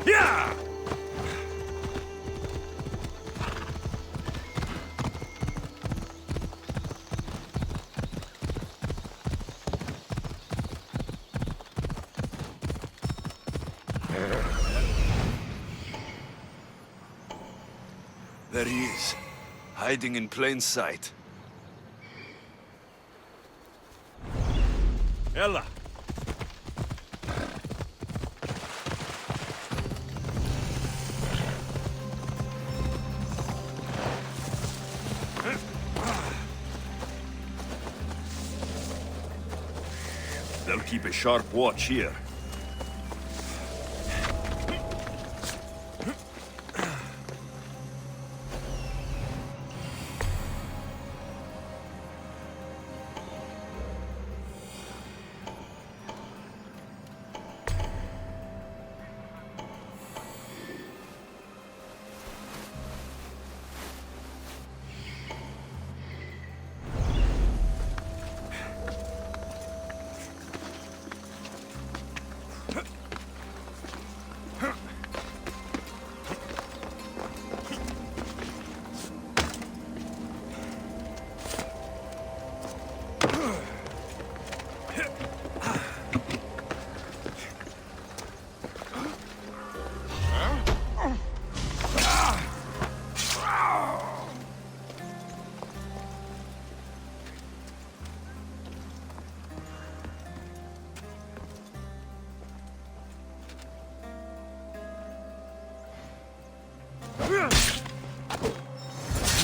Yeah! There he is, hiding in plain sight. Ella! They'll keep a sharp watch here.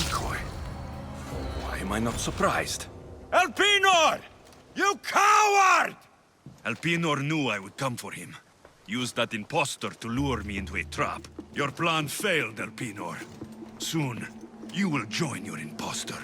Decoy. Why am I not surprised? Elpinor! You coward! Elpinor knew I would come for him. Used that impostor to lure me into a trap. Your plan failed, Elpinor. Soon, you will join your impostor.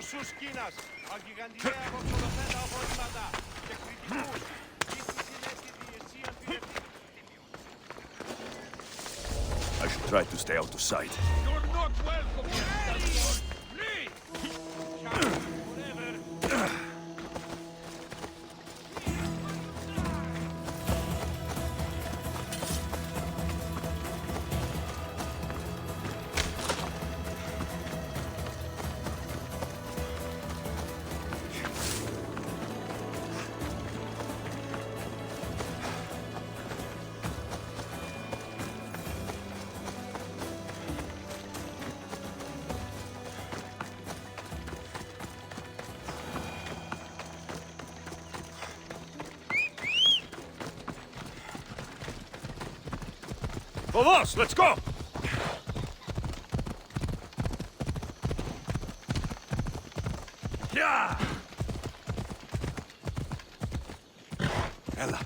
στους σκήνας, αγιγαντιαία βοξολοθέντα απορρίμματα και κριτικούς. Ίσως είναι τη διεσίαν πυρευτή. I should try to stay out of sight. You're not welcome here, Please! Whatever. Vamos, let's go! Yeah! Ella.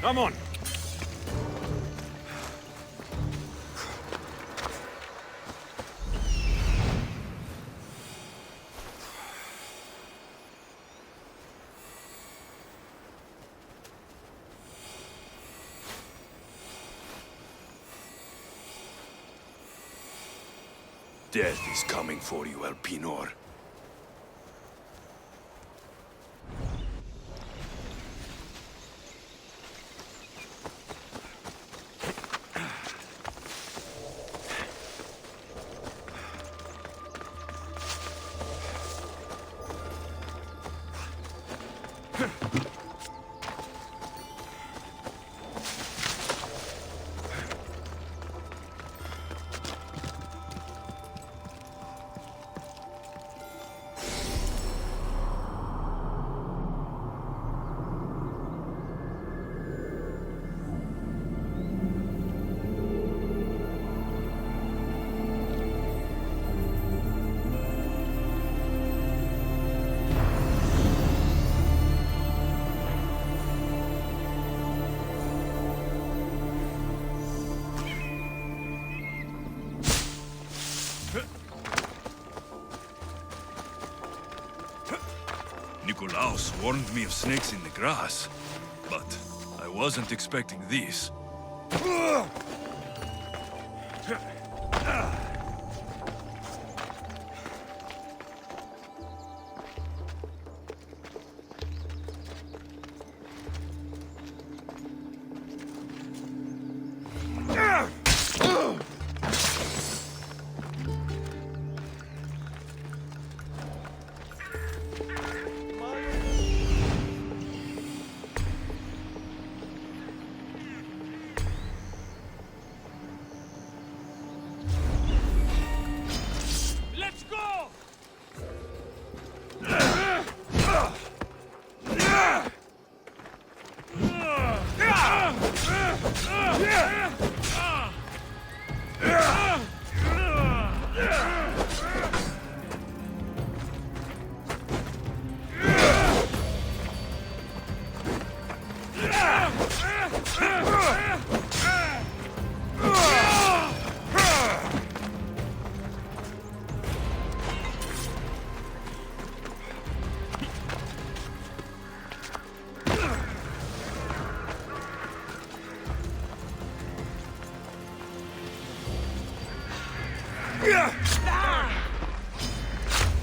Come on! Death is coming for you, Elpinor. Nikolaos warned me of snakes in the grass, but I wasn't expecting these.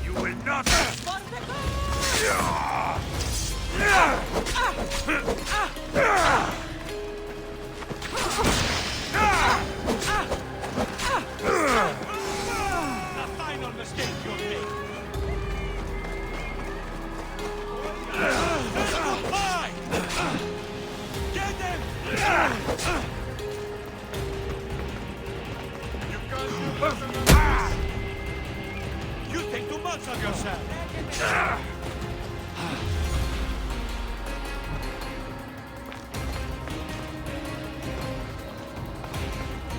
You will not. A final mistake you'll make. You think too much of yourself.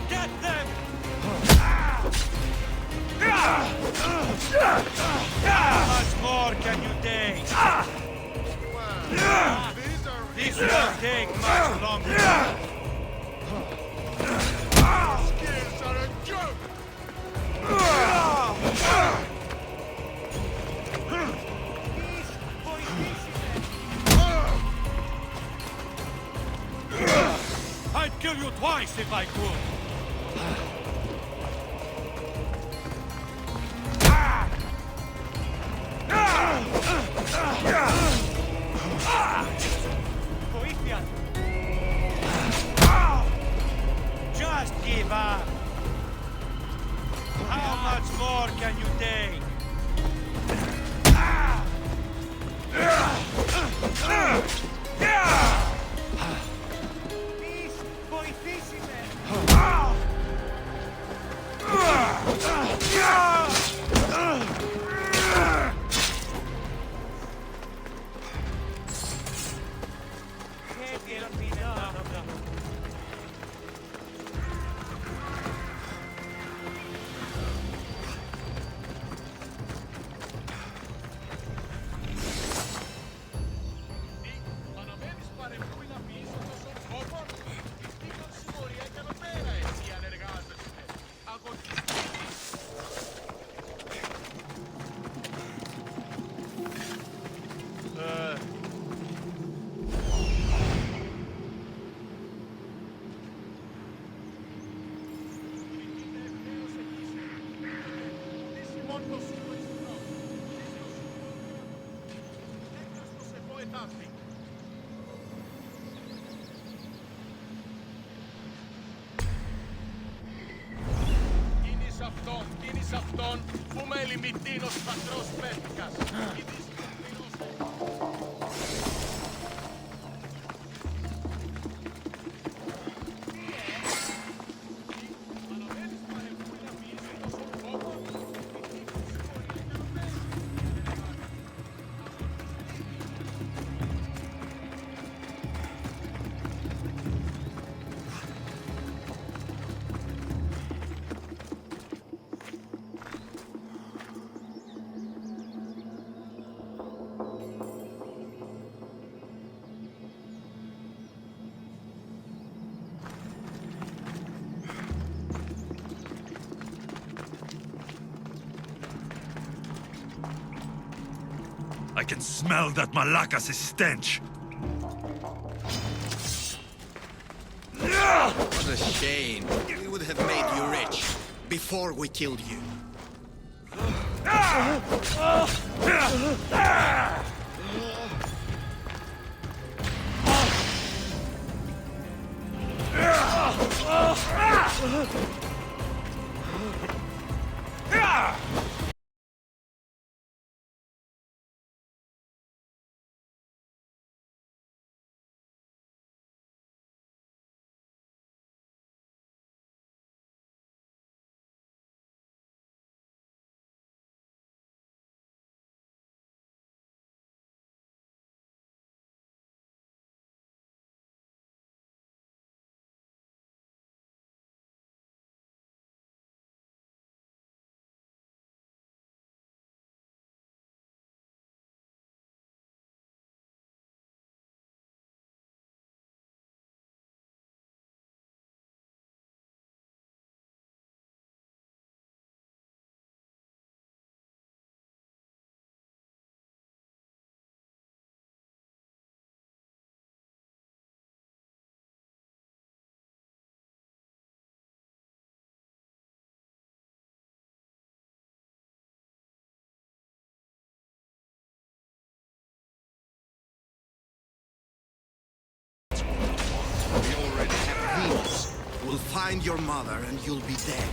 Get them! How much more can you take? This will take much longer. Skills are a joke! I'd kill you twice if I could. Just give up. How much more can you take? Ma non vedi spare qui la pista sul fuoco? Ti consumori anche la pera e sia nelle case. Molto su questo no. Questo se può tappi. Tini Safton, fumeli mittinos patros pescas. I can smell that Malakas' stench! What a shame. We would have made you rich before we killed you. We already have Venus. We'll find your mother and you'll be dead.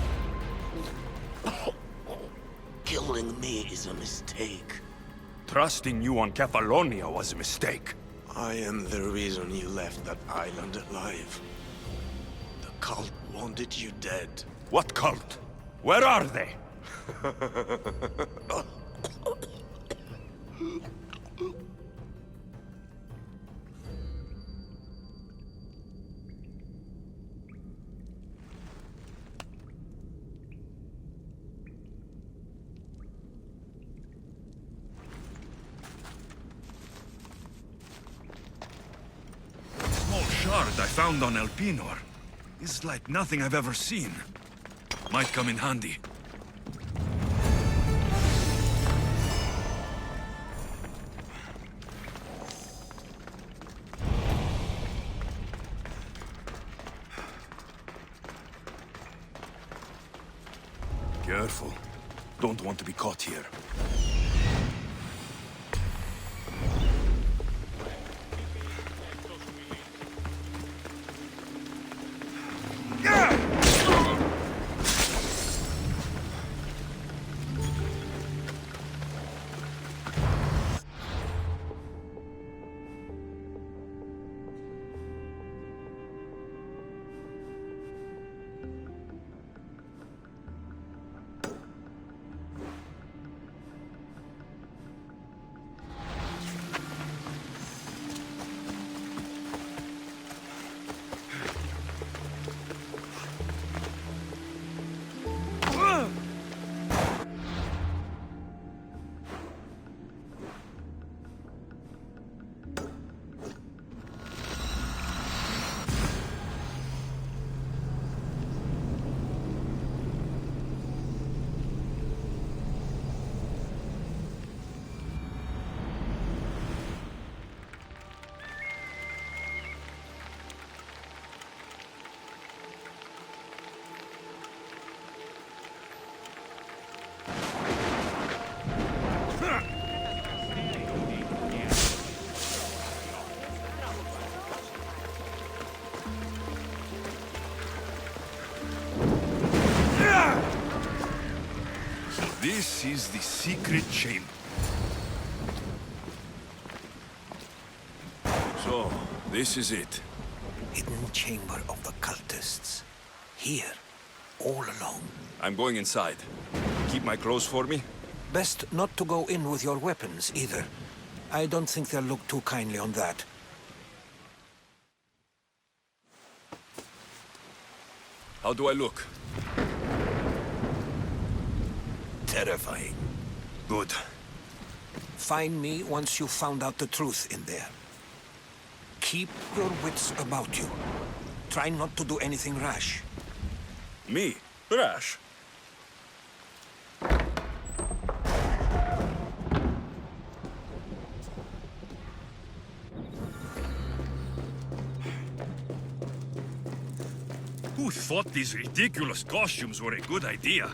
Killing me is a mistake. Trusting you on Kefalonia was a mistake. I am the reason you left that island alive. The cult wanted you dead. What cult? Where are they? Small shard I found on Elpinor is like nothing I've ever seen. Might come in handy. Careful. Don't want to be caught here. This is the secret chamber. So, this is it. Hidden chamber of the cultists. Here, all alone. I'm going inside. Keep my clothes for me? Best not to go in with your weapons, either. I don't think they'll look too kindly on that. How do I look? Terrifying. Good. Find me once you've found out the truth in there. Keep your wits about you. Try not to do anything rash. Me? Rash? Who thought these ridiculous costumes were a good idea?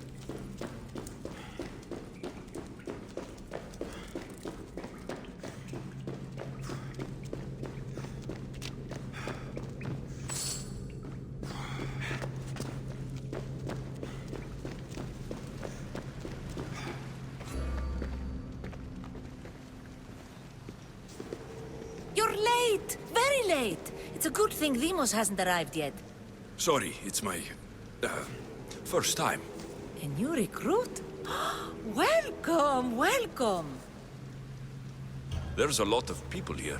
You're late! Very late! It's a good thing Demos hasn't arrived yet. Sorry, it's my... first time. A new recruit? Welcome, welcome! There's a lot of people here.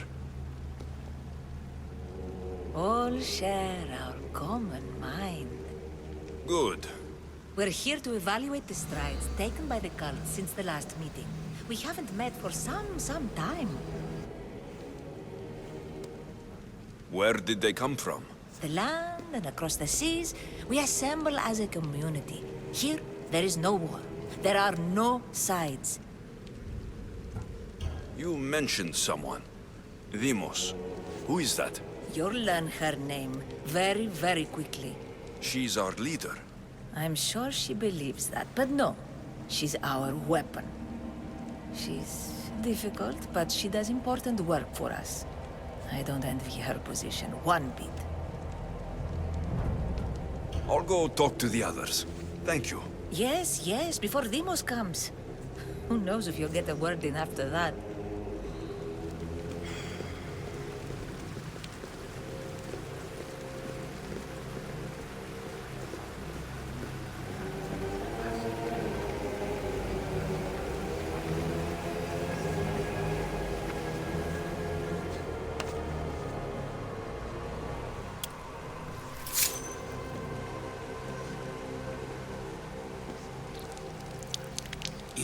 All share our common mind. Good. We're here to evaluate the strides taken by the cult since the last meeting. We haven't met for some time. Where did they come from? The land and across the seas, we assemble as a community. Here, there is no war. There are no sides. You mentioned someone. Demos. Who is that? You'll learn her name very, very quickly. She's our leader. I'm sure she believes that, but no. She's our weapon. She's difficult, but she does important work for us. I don't envy her position one bit. I'll go talk to the others. Thank you. Yes, yes, before Demos comes. Who knows if you'll get a word in after that.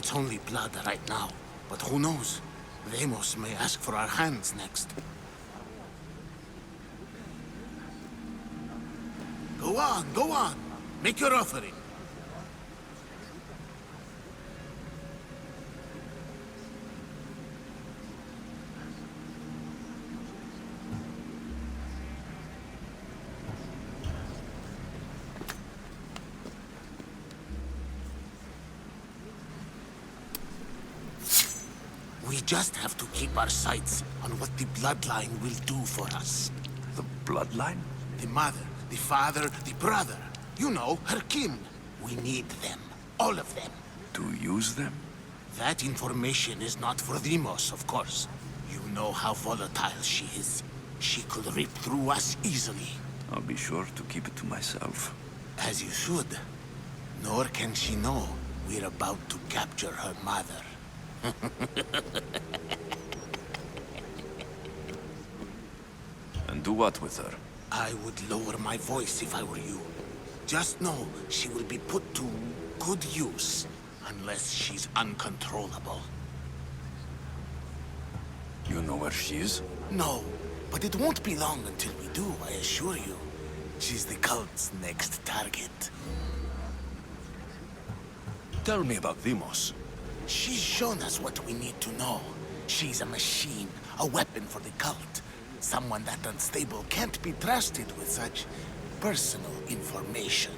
It's only blood right now, but who knows? Deimos may ask for our hands next. Go on, go on. Make your offering. We just have to keep our sights on what the bloodline will do for us. The bloodline? The mother, the father, the brother. You know, her kin. We need them. All of them. To use them? That information is not for Deimos, of course. You know how volatile she is. She could rip through us easily. I'll be sure to keep it to myself. As you should. Nor can she know we're about to capture her mother. And do what with her? I would lower my voice if I were you. Just know she will be put to good use, unless she's uncontrollable. You know where she is? No, but it won't be long until we do, I assure you. She's the cult's next target. Tell me about Deimos. She's shown us what we need to know. She's a machine, a weapon for the cult. Someone that unstable can't be trusted with such personal information.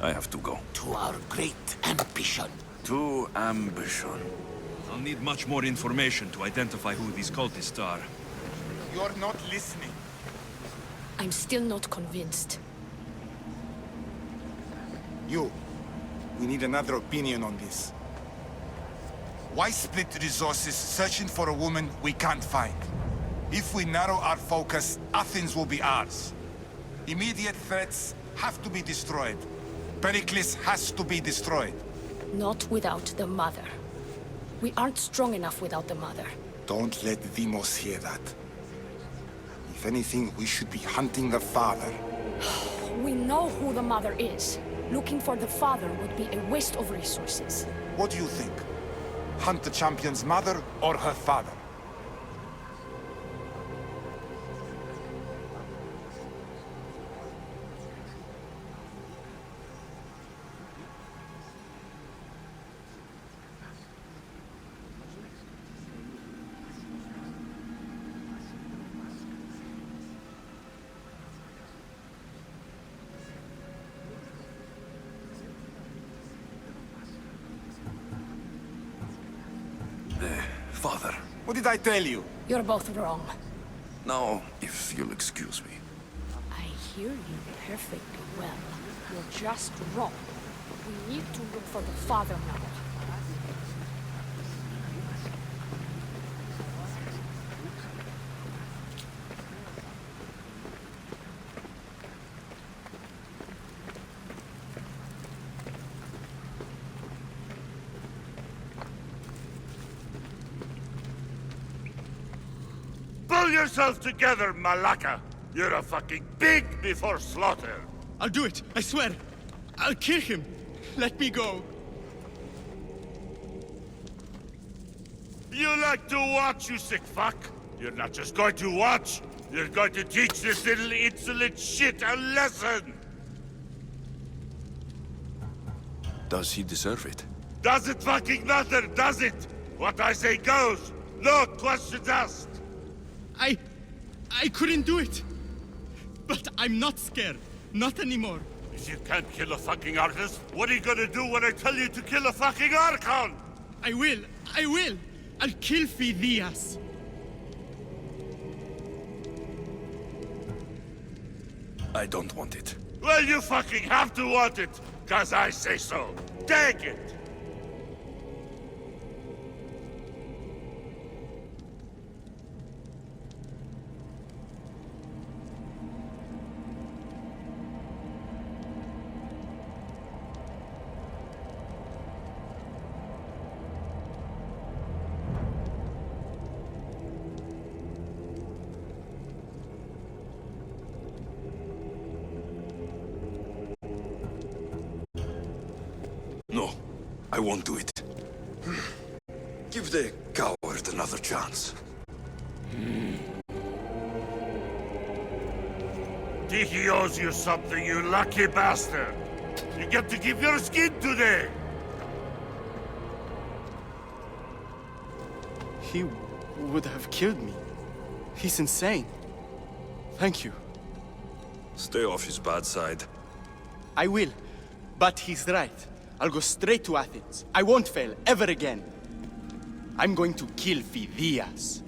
I have to go. To our great ambition. To ambition. I'll need much more information to identify who these cultists are. You're not listening. I'm still not convinced. You. We need another opinion on this. Why split resources searching for a woman we can't find? If we narrow our focus, Athens will be ours. Immediate threats have to be destroyed. Pericles has to be destroyed. Not without the mother. We aren't strong enough without the mother. Don't let Deimos hear that. If anything, we should be hunting the father. We know who the mother is. Looking for the father would be a waste of resources. What do you think? Hunt the champion's mother or her father? Father. What did I tell you? You're both wrong. Now, if you'll excuse me. I hear you perfectly well. You're just wrong. We need to look for the father now. Pull yourself together, Malaka! You're a fucking pig before slaughter! I'll do it, I swear. I'll kill him. Let me go. You like to watch, you sick fuck? You're not just going to watch, you're going to teach this little insolent shit a lesson! Does he deserve it? Does it fucking matter, does it? What I say goes, no questions asked! I couldn't do it. But I'm not scared. Not anymore. If you can't kill a fucking artist, what are you gonna do when I tell you to kill a fucking Archon? I will. I'll kill Phidias. I don't want it. Well, you fucking have to want it, 'cause I say so. Take it! I won't do it. Give the coward another chance. Tiki owes you something, you lucky bastard! You get to give your skin today! He would have killed me. He's insane. Thank you. Stay off his bad side. I will. But he's right. I'll go straight to Athens. I won't fail ever again. I'm going to kill Phidias.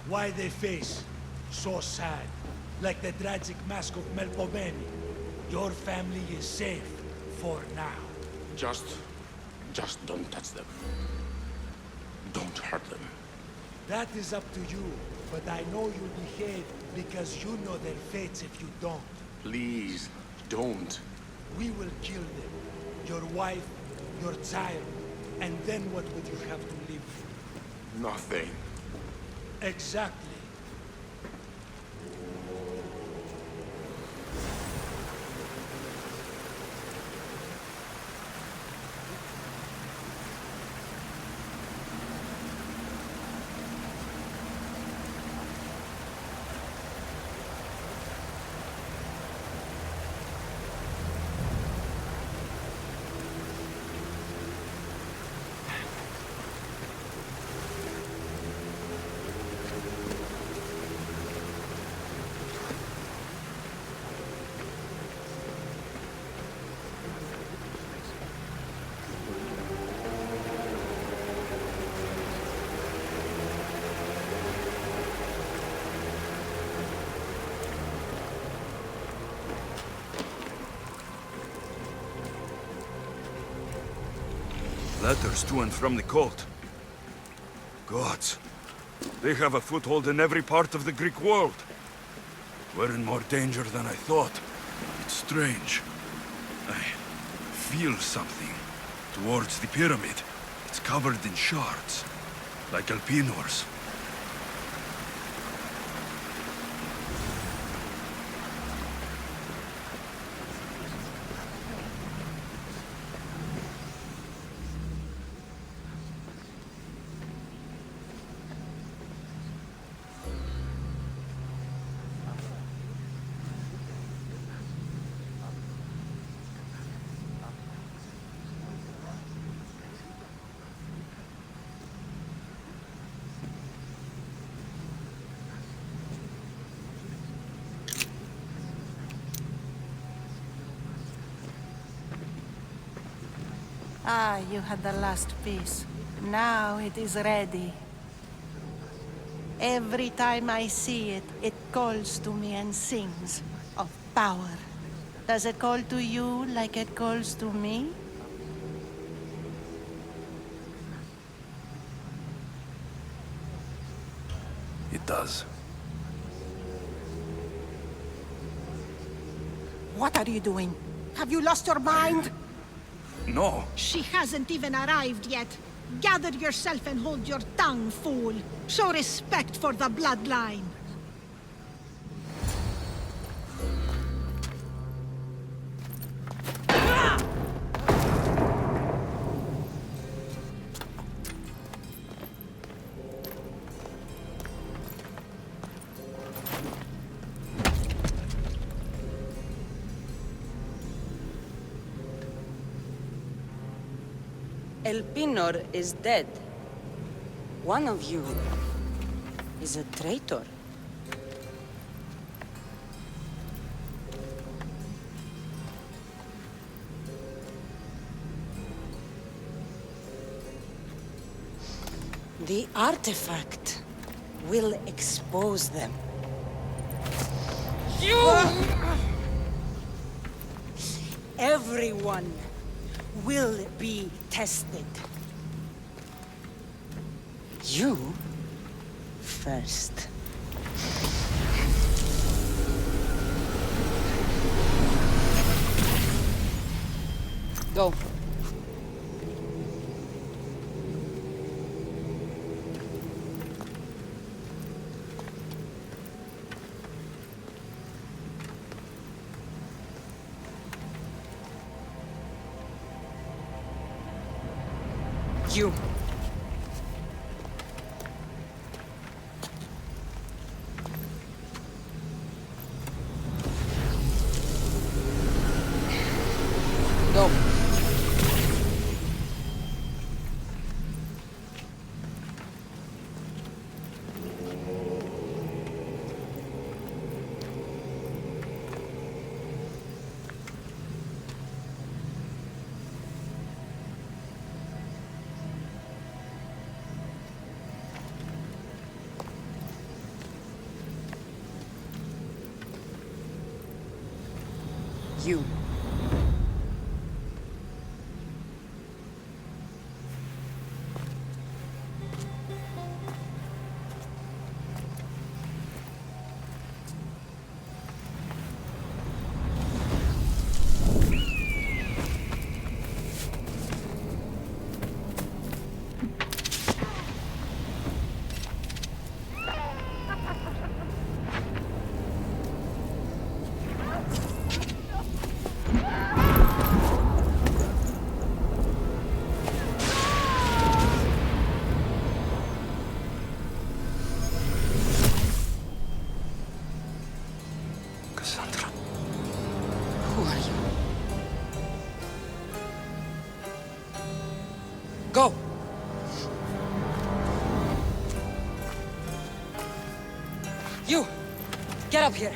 Why they face so sad, like the tragic mask of Melpomene? Your family is safe for now. Just don't touch them. Don't hurt them. That is up to you, but I know you'll behave because you know their fates if you don't. Please, don't. We will kill them. Your wife, your child, and then what would you have to live with? Nothing. Exactly. Letters to and from the cult. Gods. They have a foothold in every part of the Greek world. We're in more danger than I thought. It's strange. I feel something towards the pyramid. It's covered in shards, like Elpinor's. Ah, you had the last piece. Now it is ready. Every time I see it, it calls to me and sings of power. Does it call to you like it calls to me? It does. What are you doing? Have you lost your mind? No. She hasn't even arrived yet. Gather yourself and hold your tongue, fool. Show respect for the bloodline. Elpinor is dead. One of you is a traitor. The artifact will expose them. Everyone will be tested. You first. Go. You. Go. You. Go! You! Get up here!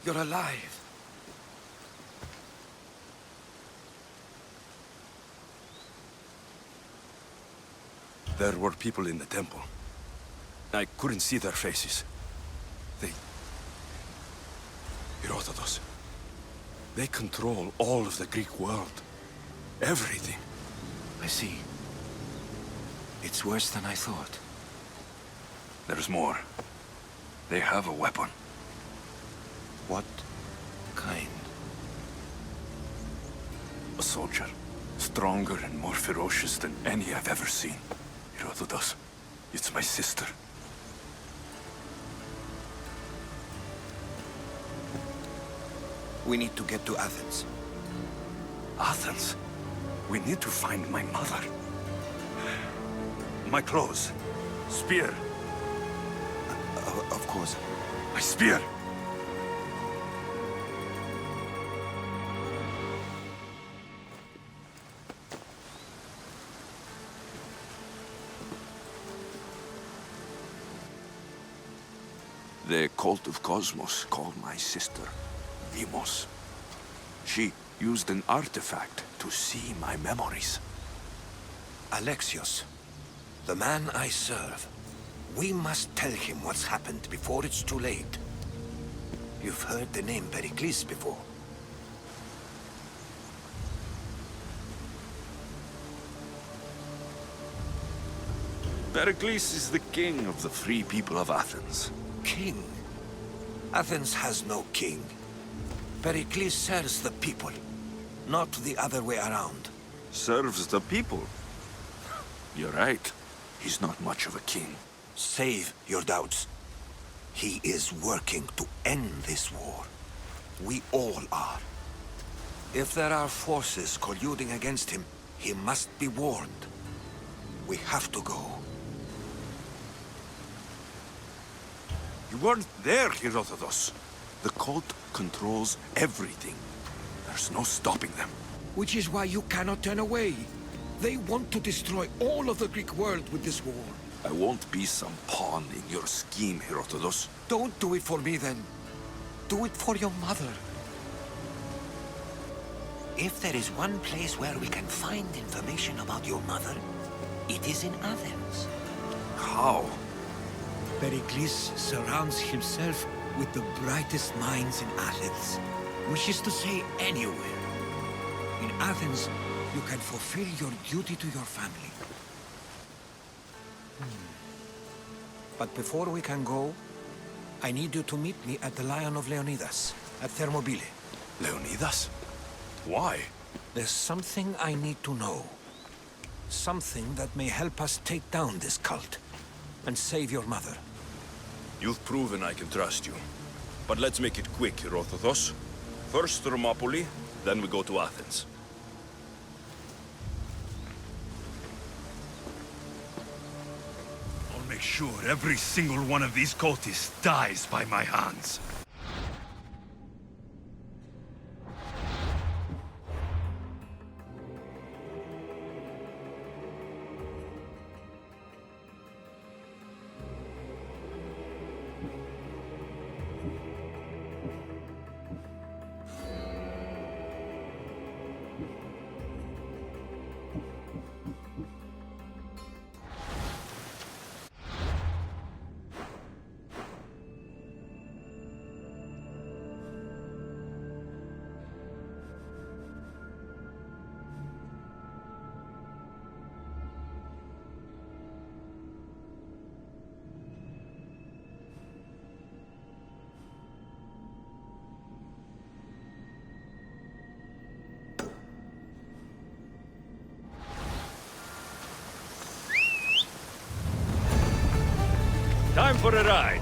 You're alive. There were people in the temple. I couldn't see their faces. Herodotus. They control all of the Greek world. Everything. I see. It's worse than I thought. There's more. They have a weapon. What kind? A soldier. Stronger and more ferocious than any I've ever seen. Herodotus. It's my sister. We need to get to Athens. Athens? We need to find my mother. My clothes. Spear. Of course. My spear! The cult of Cosmos called my sister Deimos. She used an artifact to see my memories. Alexios, the man I serve. We must tell him what's happened before it's too late. You've heard the name Pericles before. Pericles is the king of the free people of Athens. King? Athens has no king. Pericles serves the people, not the other way around. Serves the people? You're right. He's not much of a king. Save your doubts. He is working to end this war. We all are. If there are forces colluding against him, he must be warned. We have to go. You weren't there, Herodotus. The cult controls everything. There's no stopping them. Which is why you cannot turn away. They want to destroy all of the Greek world with this war. I won't be some pawn in your scheme, Herodotus. Don't do it for me, then. Do it for your mother. If there is one place where we can find information about your mother, it is in Athens. How? Pericles surrounds himself with the brightest minds in Athens. Which is to say, anywhere. In Athens, you can fulfill your duty to your family. But before we can go, I need you to meet me at the Lion of Leonidas, at Thermopylae. Leonidas? Why? There's something I need to know. Something that may help us take down this cult and save your mother. You've proven I can trust you. But let's make it quick, Herodotus. First Thermopylae, then we go to Athens. I'll make sure every single one of these cultists dies by my hands. Time for a ride.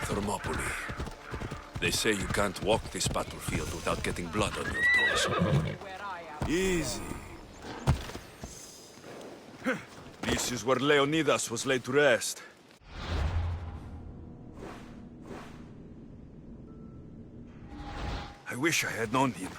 Thermopylae. They say you can't walk this battlefield without getting blood on your toes. Easy. This is where Leonidas was laid to rest. I wish I had known him.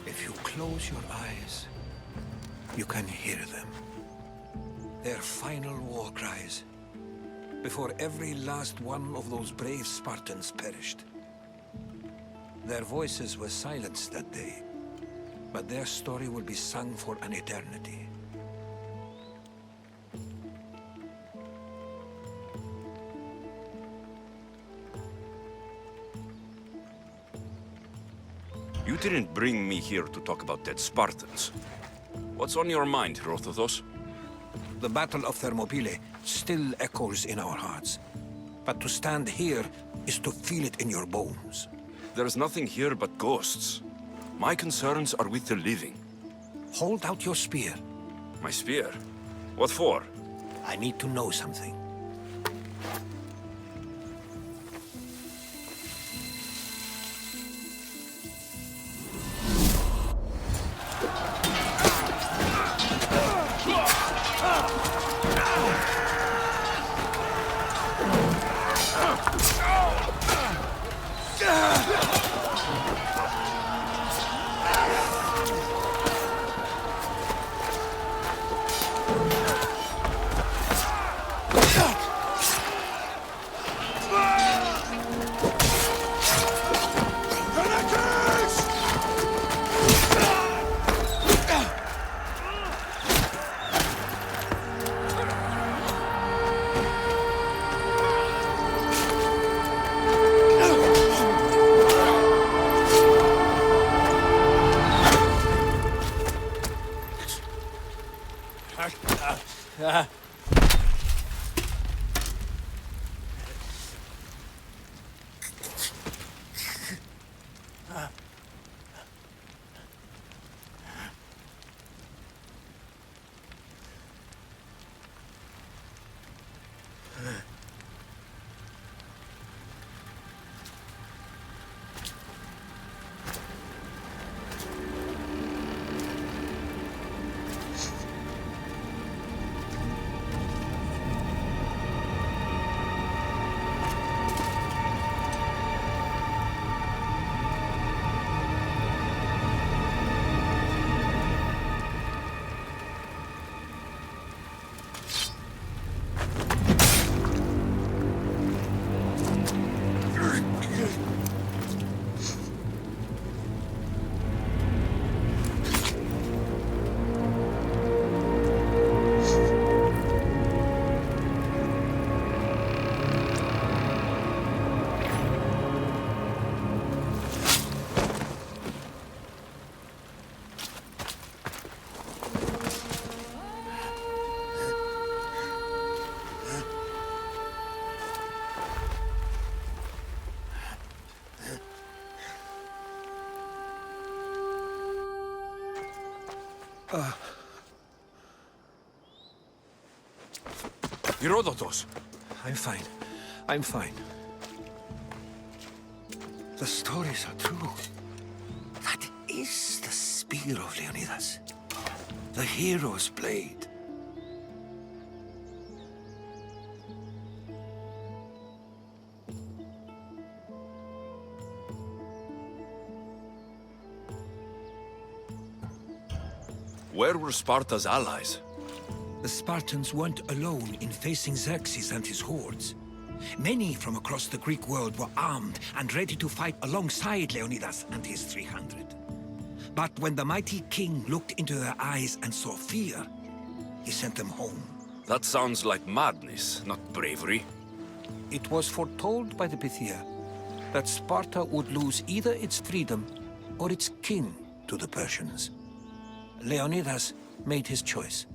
If you close your eyes, you can hear them. Their final war cries, before every last one of those brave Spartans perished. Their voices were silenced that day, but their story will be sung for an eternity. You didn't bring me here to talk about dead Spartans. What's on your mind, Herodotus? The Battle of Thermopylae still echoes in our hearts. But to stand here is to feel it in your bones. There's nothing here but ghosts. My concerns are with the living. Hold out your spear. My spear? What for? I need to know something. Herodotus! I'm fine. I'm fine. The stories are true. That is the spear of Leonidas. The hero's blade. Where were Sparta's allies? The Spartans weren't alone in facing Xerxes and his hordes. Many from across the Greek world were armed and ready to fight alongside Leonidas and his 300. But when the mighty king looked into their eyes and saw fear, he sent them home. That sounds like madness, not bravery. It was foretold by the Pythia that Sparta would lose either its freedom or its king to the Persians. Leonidas made his choice.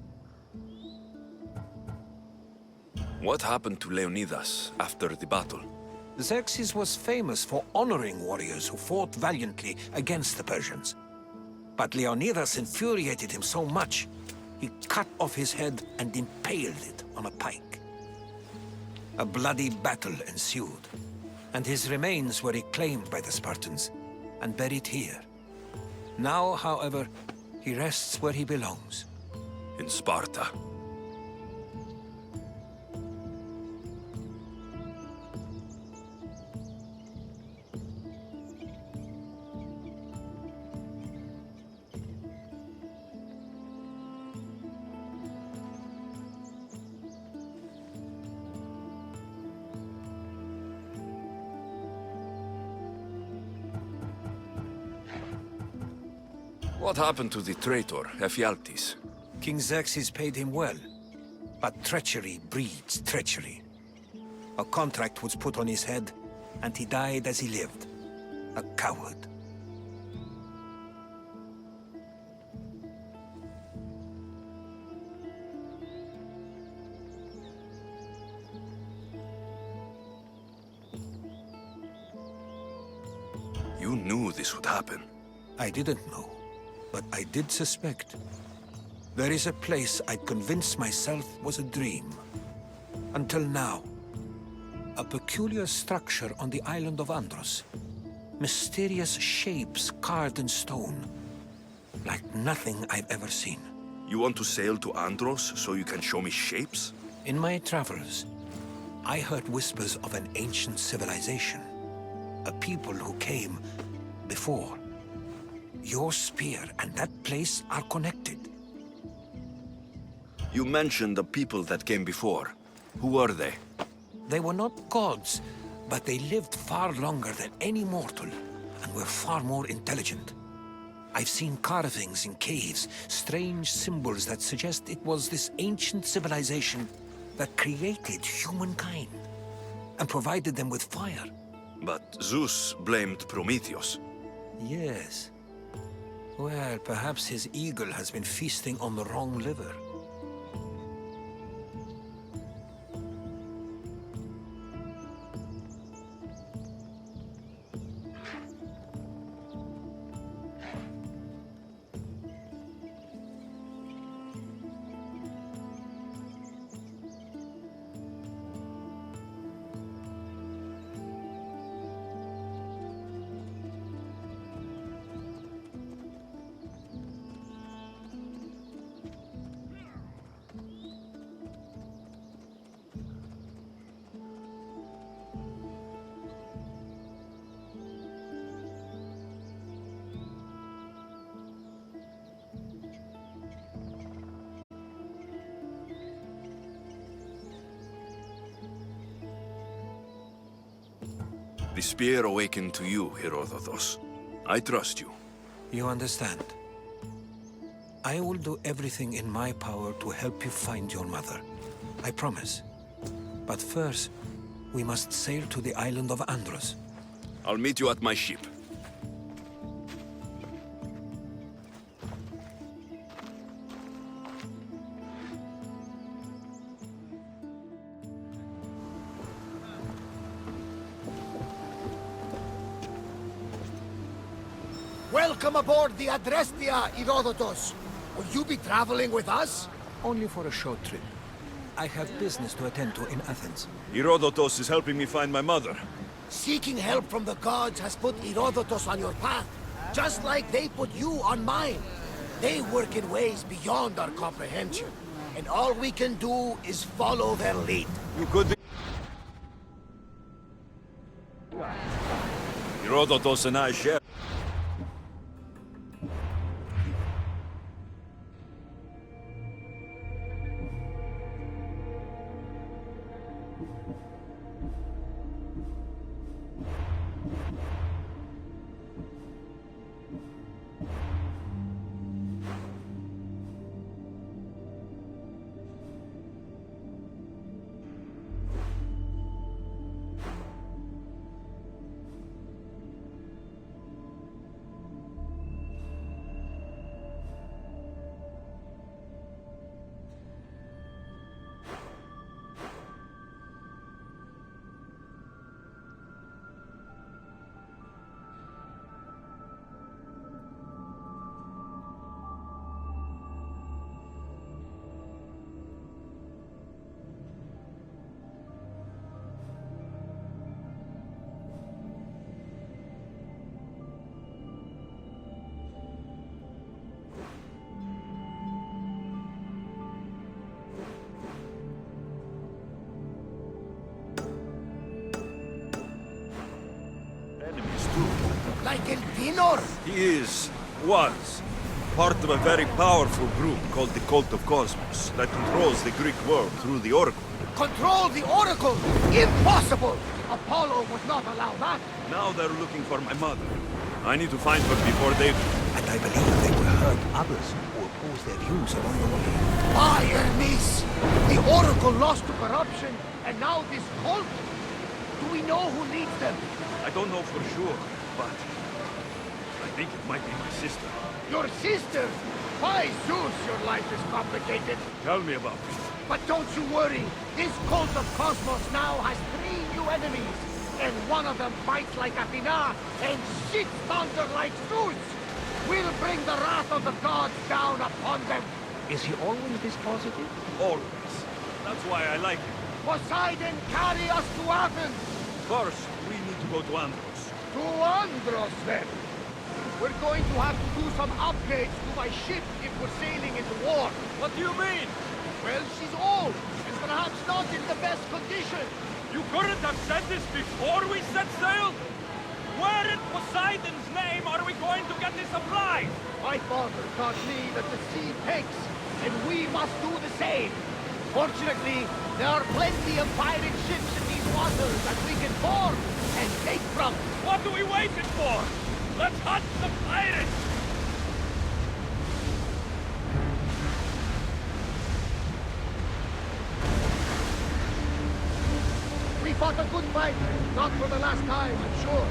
What happened to Leonidas after the battle? Xerxes was famous for honoring warriors who fought valiantly against the Persians. But Leonidas infuriated him so much, he cut off his head and impaled it on a pike. A bloody battle ensued, and his remains were reclaimed by the Spartans and buried here. Now, however, he rests where he belongs. In Sparta. What happened to the traitor, Ephialtes? King Xerxes paid him well, but treachery breeds treachery. A contract was put on his head, and he died as he lived. A coward. You knew this would happen. I didn't know, but I did suspect. There is a place I'd convinced myself was a dream. Until now. A peculiar structure on the island of Andros. Mysterious shapes carved in stone. Like nothing I've ever seen. You want to sail to Andros so you can show me shapes? In my travels, I heard whispers of an ancient civilization. A people who came before. Your spear and that place are connected. You mentioned the people that came before. Who were they? They were not gods, but they lived far longer than any mortal, and were far more intelligent. I've seen carvings in caves, strange symbols that suggest it was this ancient civilization that created humankind, and provided them with fire. But Zeus blamed Prometheus. Yes. Well, perhaps his eagle has been feasting on the wrong liver. The spear awakened to you, Herodotus. I trust you. You understand. I will do everything in my power to help you find your mother. I promise. But first, we must sail to the island of Andros. I'll meet you at my ship. Welcome aboard the Adrestia, Herodotus. Will you be traveling with us? Only for a short trip. I have business to attend to in Athens. Herodotus is helping me find my mother. Seeking help from the gods has put Herodotus on your path, just like they put you on mine. They work in ways beyond our comprehension, and all we can do is follow their lead. You could be... Herodotus and I share... Alpinor? He was, part of a very powerful group called the Cult of Cosmos that controls the Greek world through the Oracle. Control the Oracle? Impossible! Apollo would not allow that. Now they're looking for my mother. I need to find her before they do. And I believe they will hurt others who oppose their views along the way. By Hermes! The Oracle lost to corruption, and now this cult? Do we know who leads them? I don't know for sure, but I think it might be my sister. Your sister? By Zeus, your life is complicated. Tell me about it. But don't you worry. This Cult of Cosmos now has 3 new enemies. And one of them fights like Athena and shits thunder like Zeus. We'll bring the wrath of the gods down upon them. Is he always this positive? Always. That's why I like him. Poseidon, carry us to Athens. First, we need to go to Andros. To Andros, then. We're going to have to do some upgrades to my ship if we're sailing into war. What do you mean? Well, she's old, and perhaps not in the best condition. You couldn't have said this before we set sail? Where in Poseidon's name are we going to get the supplies? My father taught me that the sea takes, and we must do the same. Fortunately, there are plenty of pirate ships in these waters that we can board and take from. What are we waiting for? Let's hunt the pirates! We fought a good fight, not for the last time, I'm sure.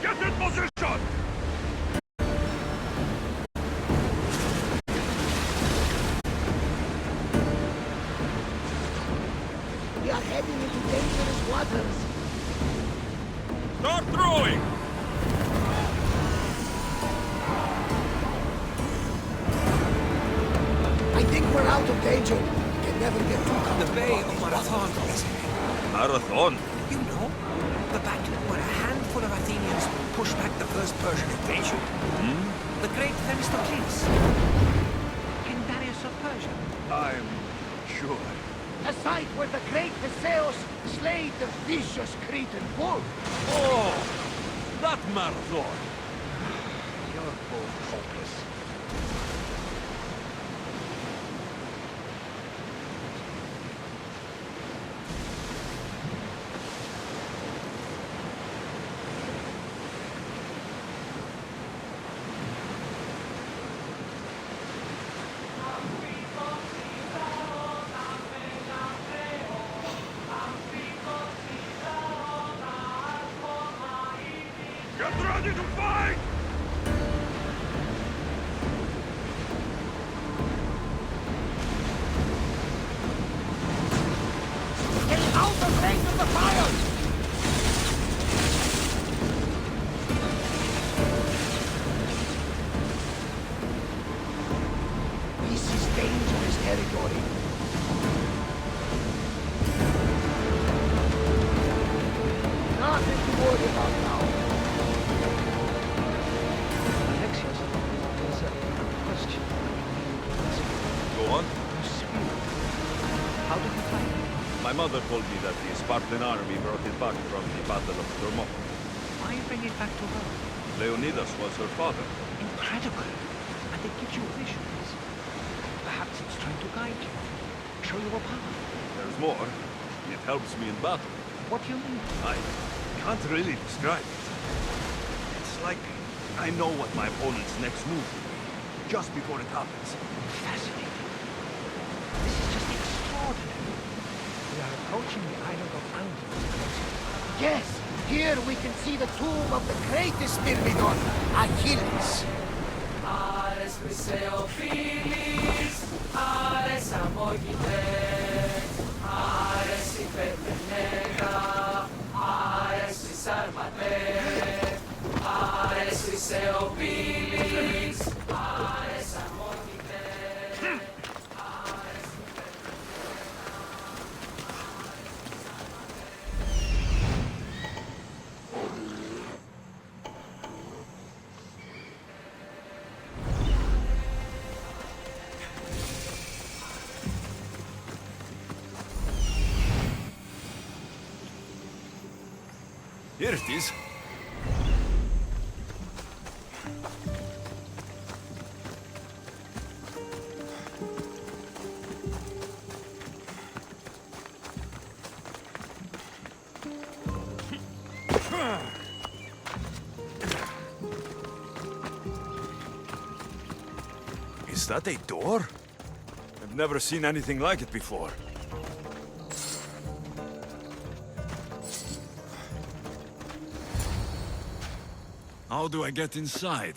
Get in position! We are heading into dangerous waters. Start throwing! I think we're out of danger. We can never get too comfortable. The Bay of Marathon, Marathon? You know, the battle where a handful of Athenians pushed back the first Persian invasion. The great Themistocles. King Darius of Persia. I'm sure. A site where the great Theseus slayed the vicious Cretan bull. Oh! That Marathon! You're both hopeless. Get ready to fight! Get out of range of the fire! This is dangerous territory. Nothing to worry about now. Alexios, there's a question Go on. you speak. How did you fight? My mother told me that the Spartan army brought it back from the Battle of Thermopylae. Why bring it back to her? Leonidas was her father. Incredible. And it gives you visions. Perhaps it's trying to guide you. Show you a path. There's more. It helps me in battle. What do you mean? I can't really describe it. It's like I know what my opponent's next move will be, just before it happens. Fascinating. This is just extraordinary. We are approaching the island of Andros. Yes, here we can see the tomb of the greatest Myrmidon, Achilles. Ares Chryseophilis, Ares Amorgites, Ares Hypermenega, Ares Sarmate, Ares Chryseophilis, Ares Amorgites. Here it is. Is that a door? I've never seen anything like it before. How do I get inside?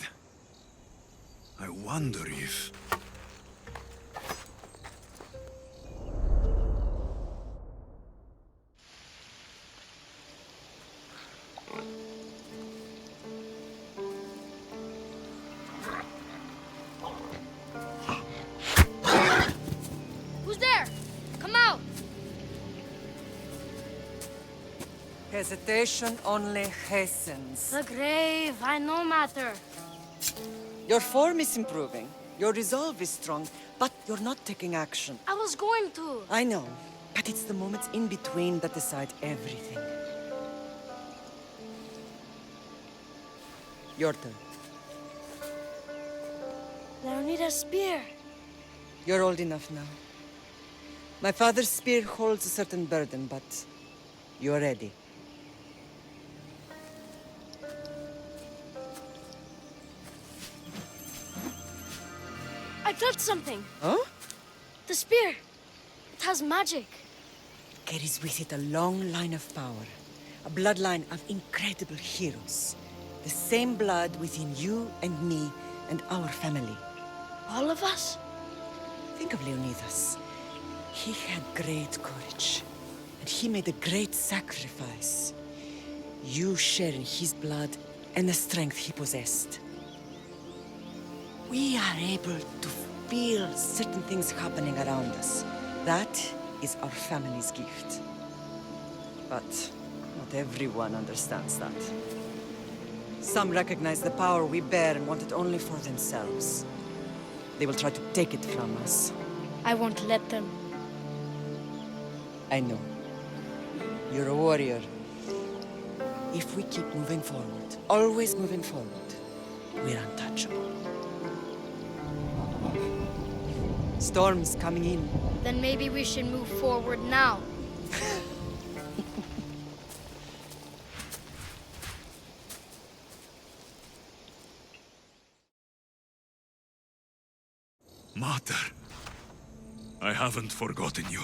I wonder if... Who's there? Come out! Hesitation only hastens. The grave, I no matter. Your form is improving. Your resolve is strong, but you're not taking action. I was going to. I know, but it's the moments in between that decide everything. Your turn. Leonida's spear. You're old enough now. My father's spear holds a certain burden, but you're ready. I felt something. Huh? The spear. It has magic. Carries with it a long line of power. A bloodline of incredible heroes. The same blood within you and me and our family. All of us? Think of Leonidas. He had great courage. And he made a great sacrifice. You share in his blood and the strength he possessed. We are able to feel certain things happening around us. That is our family's gift. But not everyone understands that. Some recognize the power we bear and want it only for themselves. They will try to take it from us. I won't let them. I know. You're a warrior. If we keep moving forward, always moving forward, we're untouchable. Storm's coming in. Then maybe we should move forward now. Mater, I haven't forgotten you.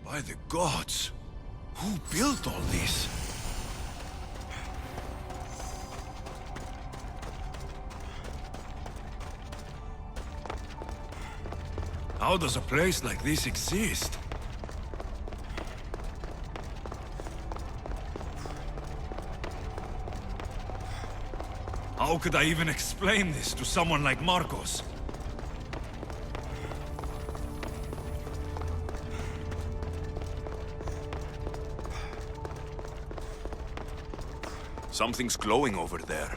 By the gods! Who built all this? How does a place like this exist? How could I even explain this to someone like Marcos? Something's glowing over there.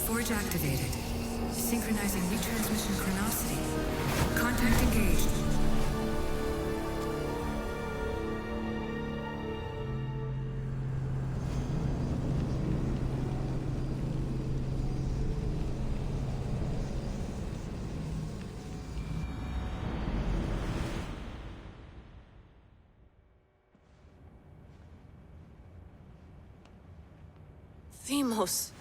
Forge activated. Synchronizing retransmission chronicity. Contact engaged. Deimos.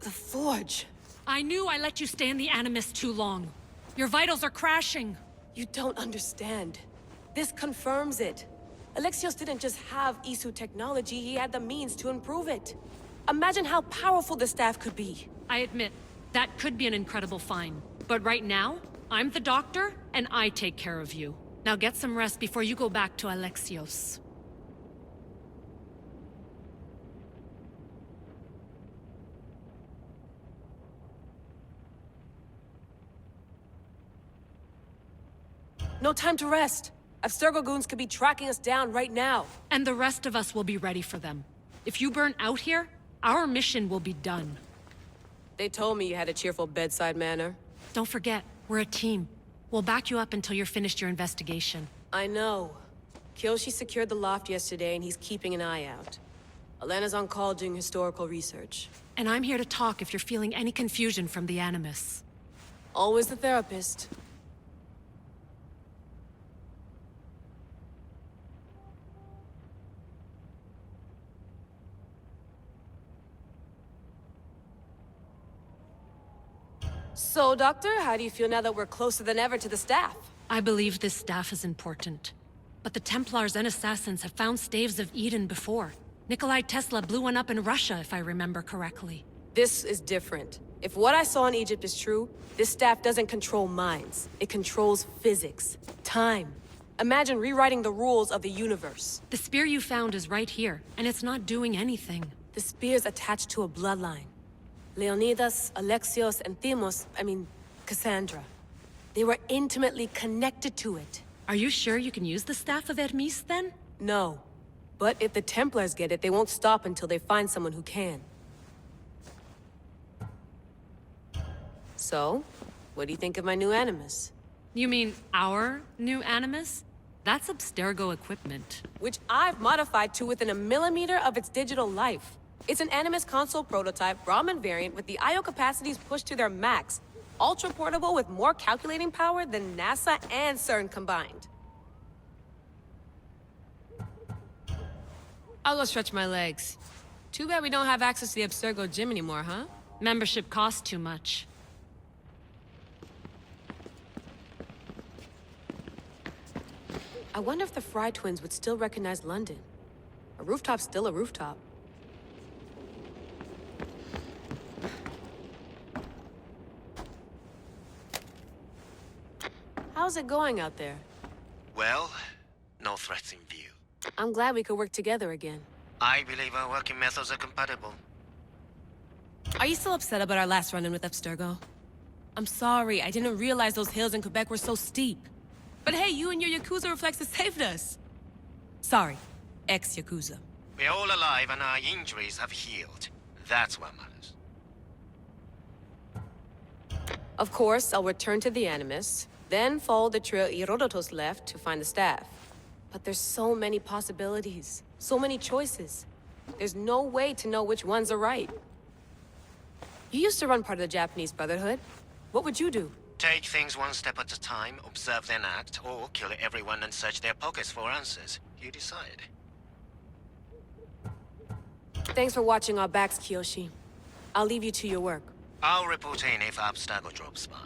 The Forge. I knew I let you stay in the Animus too long. Your vitals are crashing. You don't understand. This confirms it. Alexios didn't just have Isu technology, he had the means to improve it. Imagine how powerful the staff could be. I admit, that could be an incredible find. But right now, I'm the doctor, and I take care of you. Now get some rest before you go back to Alexios. No time to rest. Abstergo goons could be tracking us down right now. And the rest of us will be ready for them. If you burn out here, our mission will be done. They told me you had a cheerful bedside manner. Don't forget, we're a team. We'll back you up until you're finished your investigation. I know. Kyoshi secured the loft yesterday and he's keeping an eye out. Elena's on call doing historical research. And I'm here to talk if you're feeling any confusion from the Animus. Always the therapist. So, Doctor, how do you feel now that we're closer than ever to the staff? I believe this staff is important. But the Templars and Assassins have found Staves of Eden before. Nikolai Tesla blew one up in Russia, if I remember correctly. This is different. If what I saw in Egypt is true, this staff doesn't control minds. It controls physics, time. Imagine rewriting the rules of the universe. The spear you found is right here, and it's not doing anything. The spear's attached to a bloodline. Leonidas, Alexios, and Cassandra. They were intimately connected to it. Are you sure you can use the Staff of Hermes, then? No. But if the Templars get it, they won't stop until they find someone who can. So, what do you think of my new Animus? You mean our new Animus? That's Abstergo equipment. Which I've modified to within a millimeter of its digital life. It's an Animus console prototype, Brahmin variant with the I/O capacities pushed to their max. Ultra portable with more calculating power than NASA and CERN combined. I'll go stretch my legs. Too bad we don't have access to the Abstergo gym anymore, huh? Membership costs too much. I wonder if the Fry twins would still recognize London. A rooftop's still a rooftop. How's it going out there? Well, no threats in view. I'm glad we could work together again. I believe our working methods are compatible. Are you still upset about our last run-in with Abstergo? I'm sorry, I didn't realize those hills in Quebec were so steep. But hey, you and your Yakuza reflexes saved us. Sorry, ex-Yakuza. We're all alive and our injuries have healed. That's what matters. Of course, I'll return to the Animus, then follow the trail Herodotus left to find the staff. But there's so many possibilities, so many choices. There's no way to know which ones are right. You used to run part of the Japanese Brotherhood. What would you do? Take things one step at a time, observe then act, or kill everyone and search their pockets for answers. You decide. Thanks for watching our backs, Kiyoshi. I'll leave you to your work. I'll report in if Abstergo drops by.